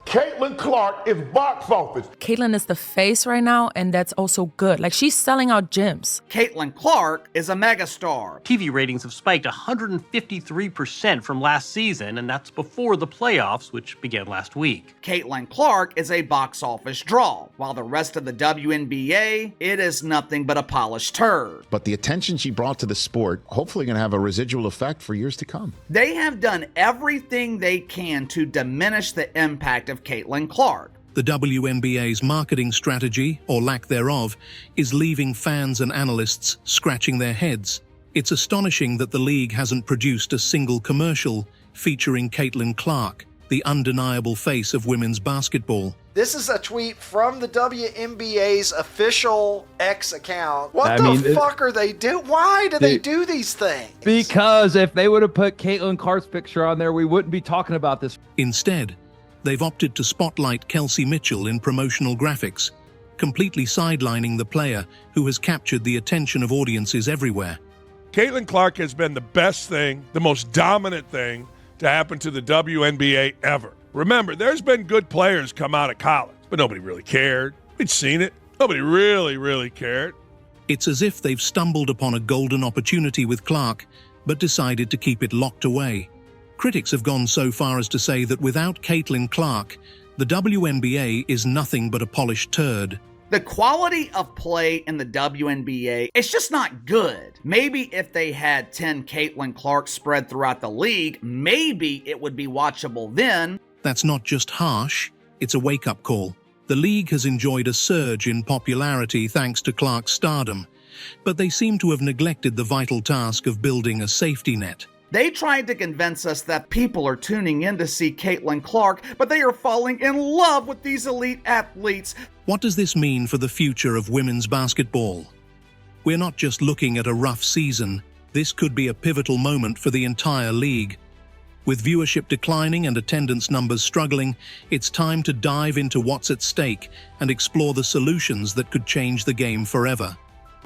Caitlyn Clark is box office. Caitlyn is the face right now, and that's also good. Like, she's selling out gyms. Caitlyn Clark is a megastar. TV ratings have spiked 153% from last season, and that's before the playoffs, which began last week. Caitlyn Clark is a box office draw, while the rest of the WNBA, it is nothing but a polished turd. But the attention she brought to the sport, hopefully going to have a residual effect for years to come. They have done everything they can to diminish the impact of Caitlyn Clark. The WNBA's marketing strategy, or lack thereof, is leaving fans and analysts scratching their heads. It's astonishing that the league hasn't produced a single commercial featuring Caitlyn Clark, the undeniable face of women's basketball. This is a tweet from the WNBA's official X account. What the fuck are they doing? Why do they do these things? Because if they would have put Caitlyn Clark's picture on there, we wouldn't be talking about this. Instead, they've opted to spotlight Kelsey Mitchell in promotional graphics, completely sidelining the player who has captured the attention of audiences everywhere. Caitlyn Clark has been the best thing, the most dominant thing to happen to the WNBA ever. Remember, there's been good players come out of college, but nobody really cared. We'd seen it. Nobody really cared. It's as if they've stumbled upon a golden opportunity with Clark, but decided to keep it locked away. Critics have gone so far as to say that without Caitlyn Clark, the WNBA is nothing but a polished turd. The quality of play in the WNBA, it's just not good. Maybe if they had 10 Caitlyn Clarks spread throughout the league, maybe it would be watchable then. That's not just harsh, it's a wake-up call. The league has enjoyed a surge in popularity thanks to Clark's stardom, but they seem to have neglected the vital task of building a safety net. They tried to convince us that people are tuning in to see Caitlyn Clark, but they are falling in love with these elite athletes. What does this mean for the future of women's basketball? We're not just looking at a rough season. This could be a pivotal moment for the entire league. With viewership declining and attendance numbers struggling, it's time to dive into what's at stake and explore the solutions that could change the game forever.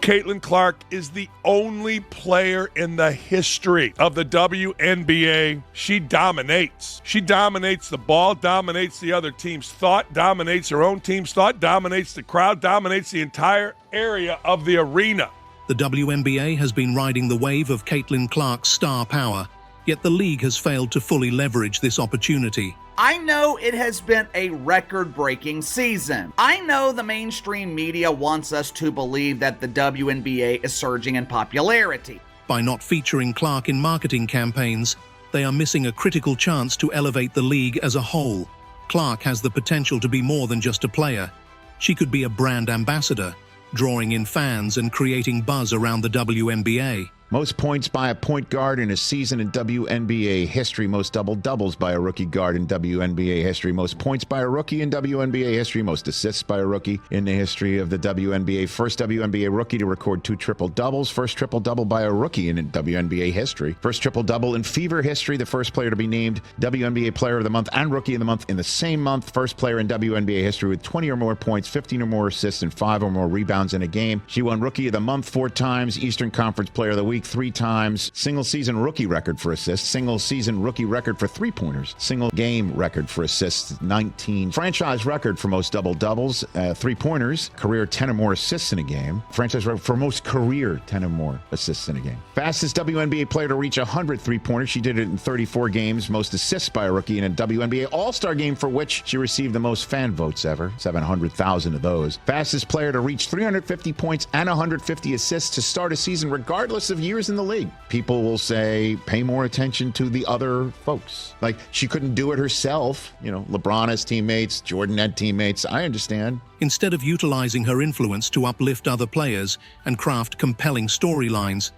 Caitlyn Clark is the only player in the history of the WNBA. She dominates. She dominates the ball, dominates the other team's thought, dominates her own team's thought, dominates the crowd, dominates the entire area of the arena. The WNBA has been riding the wave of Caitlyn Clark's star power, yet the league has failed to fully leverage this opportunity. I know it has been a record-breaking season. I know the mainstream media wants us to believe that the WNBA is surging in popularity. By not featuring Clark in marketing campaigns, they are missing a critical chance to elevate the league as a whole. Clark has the potential to be more than just a player. She could be a brand ambassador, drawing in fans and creating buzz around the WNBA. Most points by a point guard in a season in WNBA history. Most double-doubles by a rookie guard in WNBA history. Most points by a rookie in WNBA history. Most assists by a rookie in the history of the WNBA. First WNBA rookie to record 2 triple-doubles. First triple-double by a rookie in WNBA history. First triple-double in Fever history. The first player to be named WNBA Player of the Month and Rookie of the Month in the same month. First player in WNBA history with 20 or more points, 15 or more assists, and 5 or more rebounds in a game. She won Rookie of the Month 4 times. Eastern Conference Player of the Week 3 times, single season rookie record for assists, single season rookie record for 3-pointers, single game record for assists, 19, franchise record for most double-doubles, 3-pointers, career 10 or more assists in a game, franchise record for most career 10 or more assists in a game. Fastest WNBA player to reach 100 3-pointers, she did it in 34 games, most assists by a rookie in a WNBA All-Star game for which she received the most fan votes ever, 700,000 of those. Fastest player to reach 350 points and 150 assists to start a season regardless of years in the league. People will say, pay more attention to the other folks. Like, she couldn't do it herself. You know, LeBron has teammates, Jordan had teammates. I understand. Instead of utilizing her influence to uplift other players and craft compelling storylines,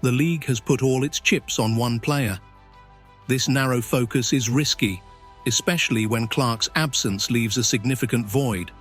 the league has put all its chips on one player. This narrow focus is risky, especially when Clark's absence leaves a significant void.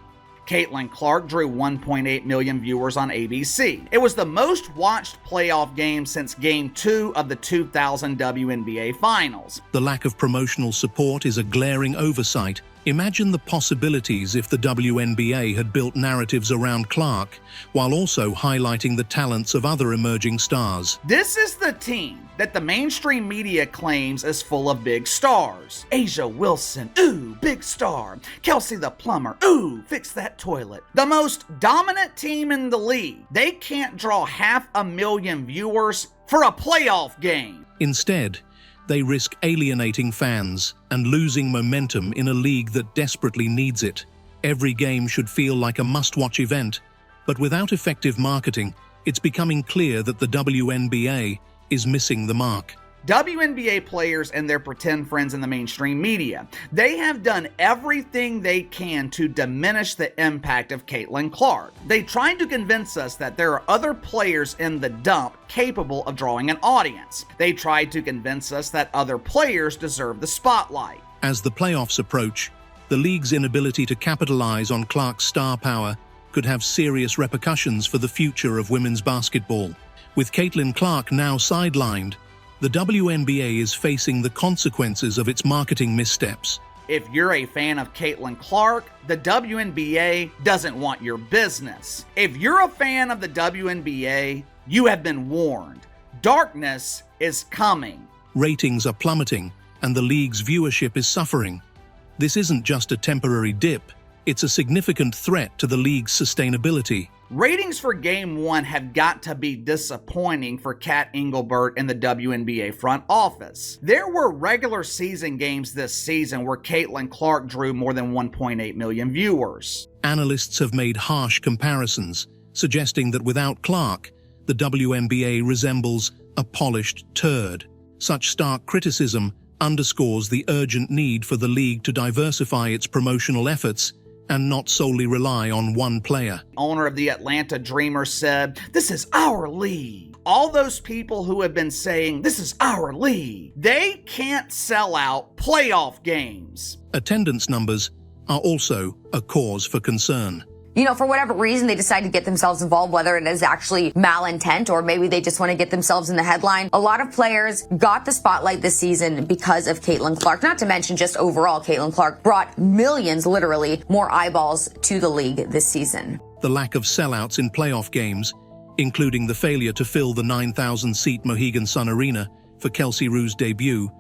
Caitlyn Clark drew 1.8 million viewers on ABC. It was the most watched playoff game since Game 2 of the 2000 WNBA Finals. The lack of promotional support is a glaring oversight. Imagine the possibilities if the WNBA had built narratives around Clark, while also highlighting the talents of other emerging stars. This is the team that the mainstream media claims is full of big stars. Asia Wilson, ooh, big star. Kelsey the plumber, ooh, fix that toilet. The most dominant team in the league. They can't draw 500,000 viewers for a playoff game. Instead, they risk alienating fans and losing momentum in a league that desperately needs it. Every game should feel like a must-watch event, but without effective marketing, it's becoming clear that the WNBA is missing the mark. WNBA players and their pretend friends in the mainstream media, they have done everything they can to diminish the impact of Caitlyn Clark. They tried to convince us that there are other players in the dump capable of drawing an audience. They tried to convince us that other players deserve the spotlight. As the playoffs approach, the league's inability to capitalize on Clark's star power could have serious repercussions for the future of women's basketball. With Caitlyn Clark now sidelined, the WNBA is facing the consequences of its marketing missteps. If you're a fan of Caitlyn Clark, the WNBA doesn't want your business. If you're a fan of the WNBA, you have been warned. Darkness is coming. Ratings are plummeting, and the league's viewership is suffering. This isn't just a temporary dip, it's a significant threat to the league's sustainability. Ratings for Game 1 have got to be disappointing for Kat Engelbert and the WNBA front office. There were regular season games this season where Caitlyn Clark drew more than 1.8 million viewers. Analysts have made harsh comparisons, suggesting that without Clark, the WNBA resembles a polished turd. Such stark criticism underscores the urgent need for the league to diversify its promotional efforts and not solely rely on one player. Owner of the Atlanta Dreamers said, "This is our league." All those people who have been saying, "This is our league," they can't sell out playoff games. Attendance numbers are also a cause for concern. You know, for whatever reason, they decide to get themselves involved, whether it is actually malintent or maybe they just want to get themselves in the headline. A lot of players got the spotlight this season because of Caitlyn Clark. Not to mention just overall, Caitlyn Clark brought millions, literally, more eyeballs to the league this season. The lack of sellouts in playoff games, including the failure to fill the 9,000-seat Mohegan Sun Arena for Kelsey Rue's debut,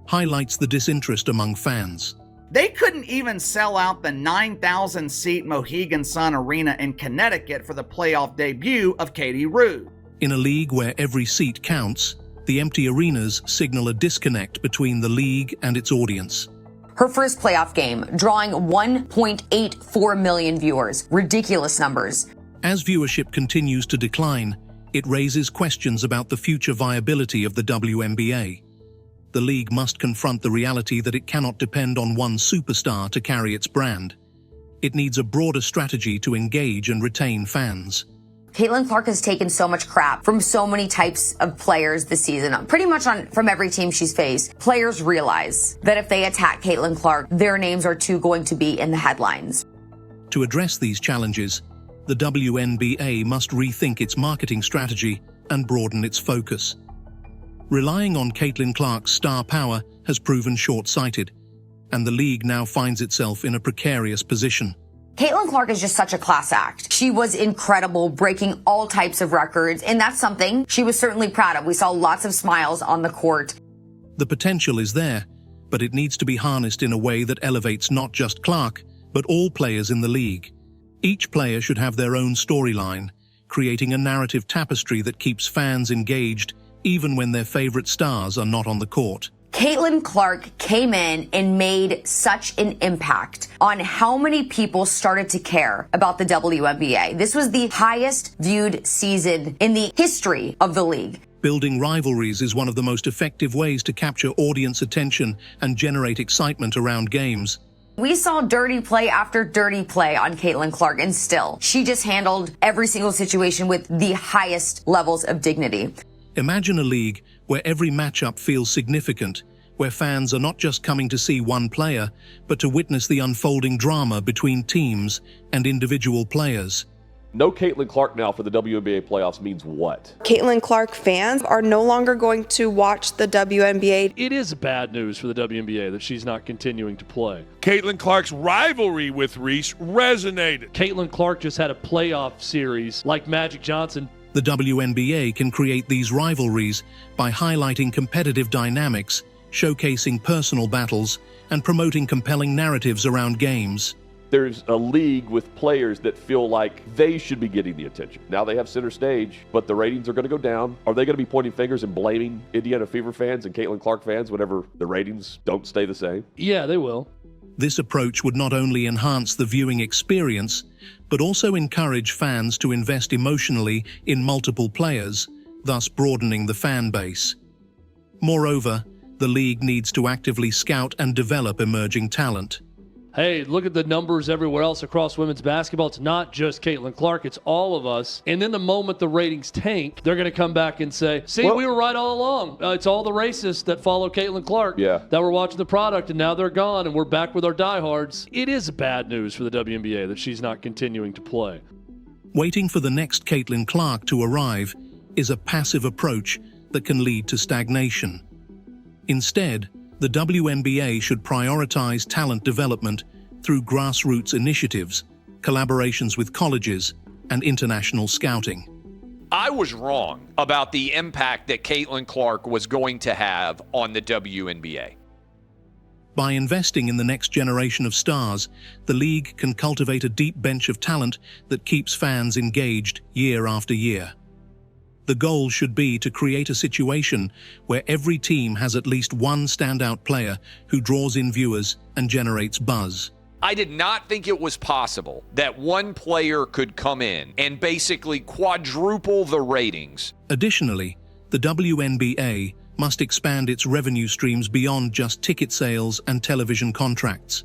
highlights the disinterest among fans. They couldn't even sell out the 9,000-seat Mohegan Sun Arena in Connecticut for the playoff debut of Katie Rue. In a league where every seat counts, the empty arenas signal a disconnect between the league and its audience. Her first playoff game, drawing 1.84 million viewers. Ridiculous numbers. As viewership continues to decline, it raises questions about the future viability of the WNBA. The league must confront the reality that it cannot depend on one superstar to carry its brand. It needs a broader strategy to engage and retain fans. Caitlyn Clark has taken so much crap from so many types of players this season, pretty much from every team she's faced. Players realize that if they attack Caitlyn Clark, their names are too going to be in the headlines. To address these challenges, the WNBA must rethink its marketing strategy and broaden its focus. Relying on Caitlyn Clark's star power has proven short-sighted, and the league now finds itself in a precarious position. Caitlyn Clark is just such a class act. She was incredible, breaking all types of records, and that's something she was certainly proud of. We saw lots of smiles on the court. The potential is there, but it needs to be harnessed in a way that elevates not just Clark, but all players in the league. Each player should have their own storyline, creating a narrative tapestry that keeps fans engaged even when their favorite stars are not on the court. Caitlyn Clark came in and made such an impact on how many people started to care about the WNBA. This was the highest viewed season in the history of the league. Building rivalries is one of the most effective ways to capture audience attention and generate excitement around games. We saw dirty play after dirty play on Caitlyn Clark, and still, she just handled every single situation with the highest levels of dignity. Imagine a league where every matchup feels significant, where fans are not just coming to see one player, but to witness the unfolding drama between teams and individual players. No Caitlyn Clark now for the WNBA playoffs means what? Caitlyn Clark fans are no longer going to watch the WNBA. It is bad news for the WNBA that she's not continuing to play. Caitlyn Clark's rivalry with Reese resonated. Caitlyn Clark just had a playoff series like Magic Johnson. The WNBA can create these rivalries by highlighting competitive dynamics, showcasing personal battles, and promoting compelling narratives around games. There's a league with players that feel like they should be getting the attention. Now they have center stage, but the ratings are going to go down. Are they going to be pointing fingers and blaming Indiana Fever fans and Caitlyn Clark fans whenever the ratings don't stay the same? Yeah, they will. This approach would not only enhance the viewing experience, but also encourage fans to invest emotionally in multiple players, thus broadening the fan base. Moreover, the league needs to actively scout and develop emerging talent. Hey, look at the numbers everywhere else across women's basketball. It's not just Caitlyn Clark, it's all of us. And then the moment the ratings tank, they're going to come back and say, see, we were right all along. It's all the racists that follow Caitlyn Clark that were watching the product, and now they're gone, and we're back with our diehards. It is bad news for the WNBA that she's not continuing to play. Waiting for the next Caitlyn Clark to arrive is a passive approach that can lead to stagnation. Instead, the WNBA should prioritize talent development through grassroots initiatives, collaborations with colleges, and international scouting. I was wrong about the impact that Caitlyn Clark was going to have on the WNBA. By investing in the next generation of stars, the league can cultivate a deep bench of talent that keeps fans engaged year after year. The goal should be to create a situation where every team has at least one standout player who draws in viewers and generates buzz. I did not think it was possible that one player could come in and basically quadruple the ratings. Additionally, the WNBA must expand its revenue streams beyond just ticket sales and television contracts.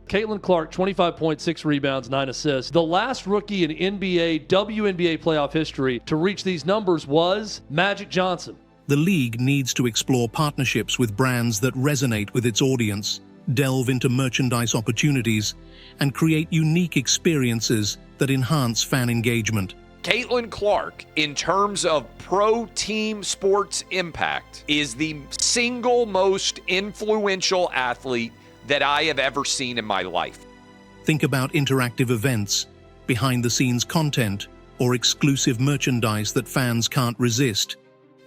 Caitlyn Clark, 25.6 rebounds, 9 assists. The last rookie in WNBA playoff history to reach these numbers was Magic Johnson. The league needs to explore partnerships with brands that resonate with its audience, delve into merchandise opportunities, and create unique experiences that enhance fan engagement. Caitlyn Clark, in terms of pro team sports impact, is the single most influential athlete that I have ever seen in my life. Think about interactive events, behind-the-scenes content, or exclusive merchandise that fans can't resist.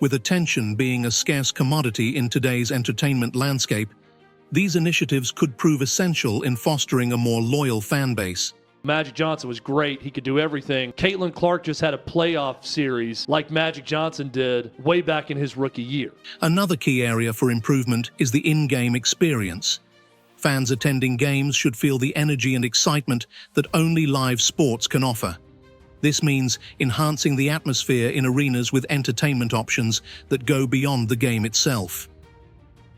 With attention being a scarce commodity in today's entertainment landscape, these initiatives could prove essential in fostering a more loyal fan base. Magic Johnson was great. He could do everything. Caitlyn Clark just had a playoff series like Magic Johnson did way back in his rookie year. Another key area for improvement is the in-game experience. Fans attending games should feel the energy and excitement that only live sports can offer. This means enhancing the atmosphere in arenas with entertainment options that go beyond the game itself.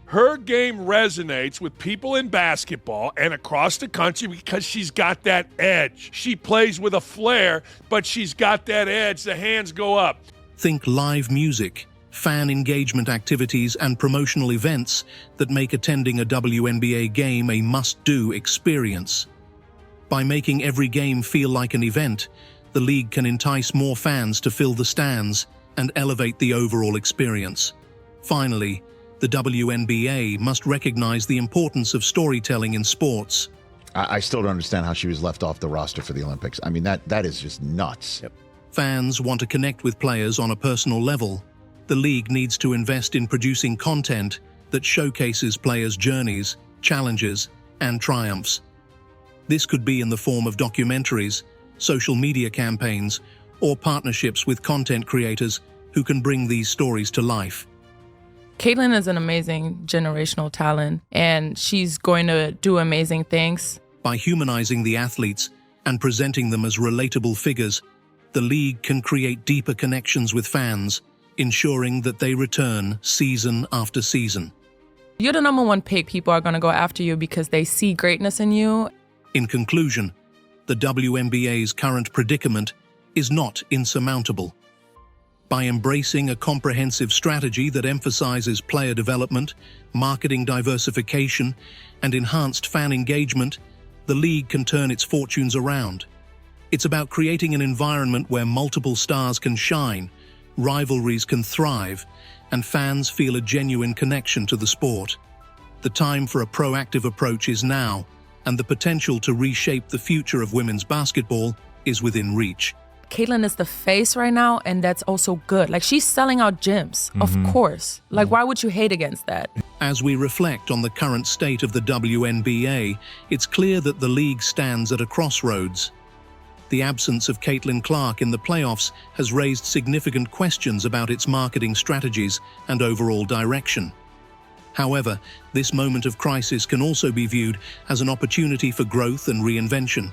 Her game resonates with people in basketball and across the country because she's got that edge. She plays with a flair, but she's got that edge. The hands go up. Think live music, fan engagement activities, and promotional events that make attending a WNBA game a must-do experience. By making every game feel like an event, the league can entice more fans to fill the stands and elevate the overall experience. Finally, the WNBA must recognize the importance of storytelling in sports. I still don't understand how she was left off the roster for the Olympics. I mean, that is just nuts. Yep. Fans want to connect with players on a personal level. The league needs to invest in producing content that showcases players' journeys, challenges, and triumphs. This could be in the form of documentaries, social media campaigns, or partnerships with content creators who can bring these stories to life. Caitlyn is an amazing generational talent, and she's going to do amazing things. By humanizing the athletes and presenting them as relatable figures, the league can create deeper connections with fans, ensuring that they return season after season. You're the number one pick. People are going to go after you because they see greatness in you. In conclusion, the WNBA's current predicament is not insurmountable. By embracing a comprehensive strategy that emphasizes player development, marketing diversification, and enhanced fan engagement, the league can turn its fortunes around. It's about creating an environment where multiple stars can shine, rivalries can thrive, and fans feel a genuine connection to the sport. The time for a proactive approach is now, and the potential to reshape the future of women's basketball is within reach. Caitlyn is the face right now, and that's also good. Like, she's selling out gyms, of course. Like, why would you hate against that? As we reflect on the current state of the WNBA, it's clear that the league stands at a crossroads. The absence of Caitlyn Clark in the playoffs has raised significant questions about its marketing strategies and overall direction. However, this moment of crisis can also be viewed as an opportunity for growth and reinvention.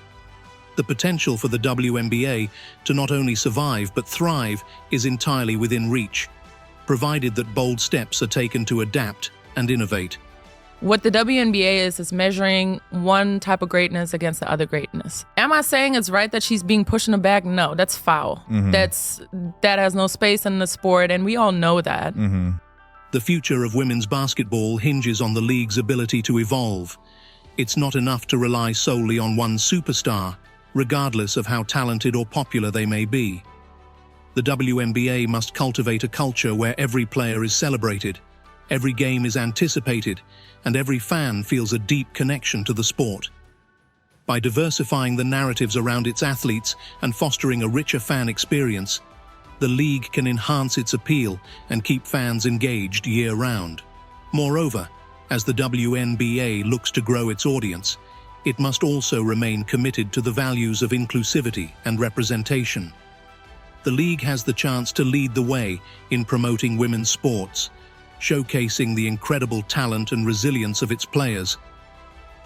The potential for the WNBA to not only survive but thrive is entirely within reach, provided that bold steps are taken to adapt and innovate. What the WNBA is measuring one type of greatness against the other greatness. Am I saying it's right that she's being pushed in the back? No, that's foul. That has no space in the sport, and we all know that. The future of women's basketball hinges on the league's ability to evolve. It's not enough to rely solely on one superstar, regardless of how talented or popular they may be. The WNBA must cultivate a culture where every player is celebrated, every game is anticipated, and every fan feels a deep connection to the sport. By diversifying the narratives around its athletes and fostering a richer fan experience, the league can enhance its appeal and keep fans engaged year-round. Moreover, as the WNBA looks to grow its audience, it must also remain committed to the values of inclusivity and representation. The league has the chance to lead the way in promoting women's sports, showcasing the incredible talent and resilience of its players.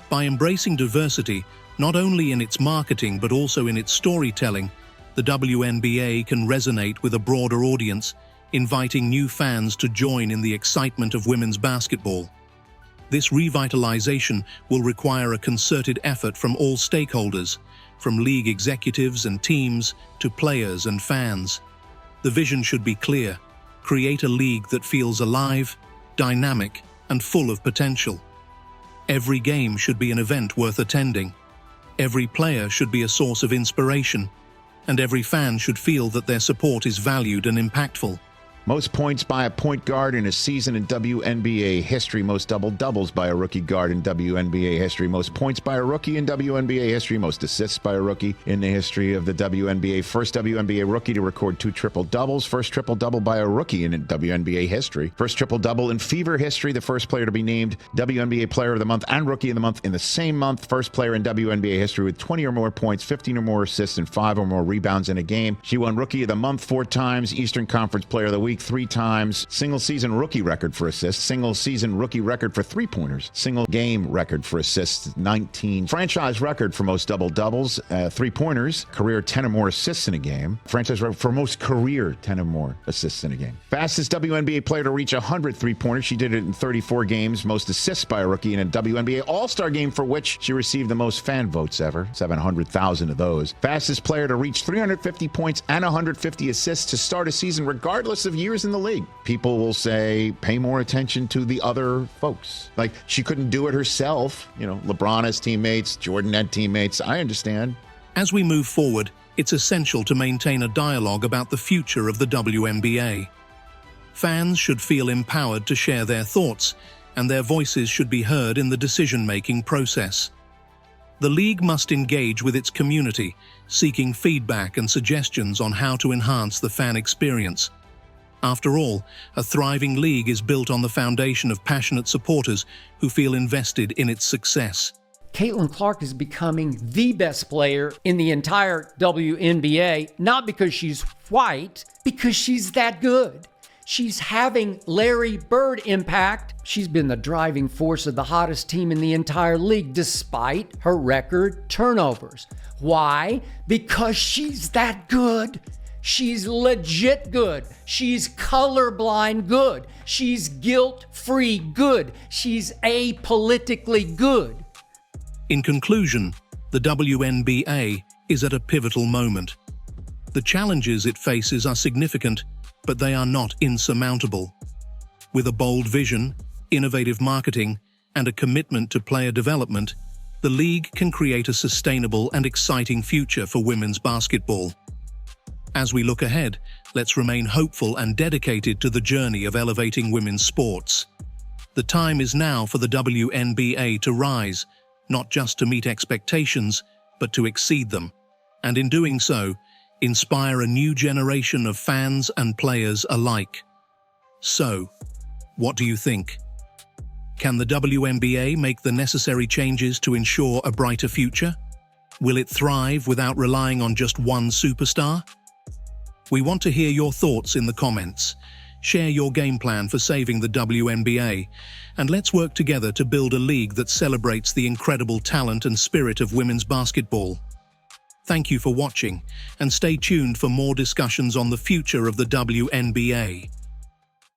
By embracing diversity, not only in its marketing but also in its storytelling, the WNBA can resonate with a broader audience, inviting new fans to join in the excitement of women's basketball. This revitalization will require a concerted effort from all stakeholders, from league executives and teams to players and fans. The vision should be clear: create a league that feels alive, dynamic, and full of potential. Every game should be an event worth attending. Every player should be a source of inspiration, and every fan should feel that their support is valued and impactful. Most points by a point guard in a season in WNBA history. Most double-doubles by a rookie guard in WNBA history. Most points by a rookie in WNBA history. Most assists by a rookie in the history of the WNBA. First WNBA rookie to record 2 triple-doubles. First triple-double by a rookie in WNBA history. First triple-double in Fever history. The first player to be named WNBA Player of the Month and Rookie of the Month in the same month. First player in WNBA history with 20 or more points, 15 or more assists, and 5 or more rebounds in a game. She won Rookie of the Month 4 times, Eastern Conference Player of the Week 3 times, single season rookie record for assists, single season rookie record for 3-pointers, single game record for assists 19, franchise record for most double-doubles, 3-pointers, career 10 or more assists in a game, franchise record for most career 10 or more assists in a game. Fastest WNBA player to reach 100 3-pointers. She did it in 34 games, most assists by a rookie in a WNBA All-Star game, for which she received the most fan votes ever, 700,000 of those. Fastest player to reach 350 points and 150 assists to start a season regardless of years in the league. People will say, pay more attention to the other folks. Like, she couldn't do it herself. You know, LeBron has teammates, Jordan had teammates. I understand. As we move forward, it's essential to maintain a dialogue about the future of the WNBA. Fans should feel empowered to share their thoughts, and their voices should be heard in the decision-making process. The league must engage with its community, seeking feedback and suggestions on how to enhance the fan experience. After all, a thriving league is built on the foundation of passionate supporters who feel invested in its success. Caitlyn Clark is becoming the best player in the entire WNBA, not because she's white, because she's that good. She's having Larry Bird impact. She's been the driving force of the hottest team in the entire league, despite her record turnovers. Why? Because she's that good. She's legit good. She's colorblind good. She's guilt-free good. She's apolitically good. In conclusion, the WNBA is at a pivotal moment. The challenges it faces are significant, but they are not insurmountable. With a bold vision, innovative marketing, and a commitment to player development, the league can create a sustainable and exciting future for women's basketball. As we look ahead, let's remain hopeful and dedicated to the journey of elevating women's sports. The time is now for the WNBA to rise, not just to meet expectations, but to exceed them. And in doing so, inspire a new generation of fans and players alike. So, what do you think? Can the WNBA make the necessary changes to ensure a brighter future? Will it thrive without relying on just one superstar? We want to hear your thoughts in the comments. Share your game plan for saving the WNBA, and let's work together to build a league that celebrates the incredible talent and spirit of women's basketball. Thank you for watching, and stay tuned for more discussions on the future of the WNBA.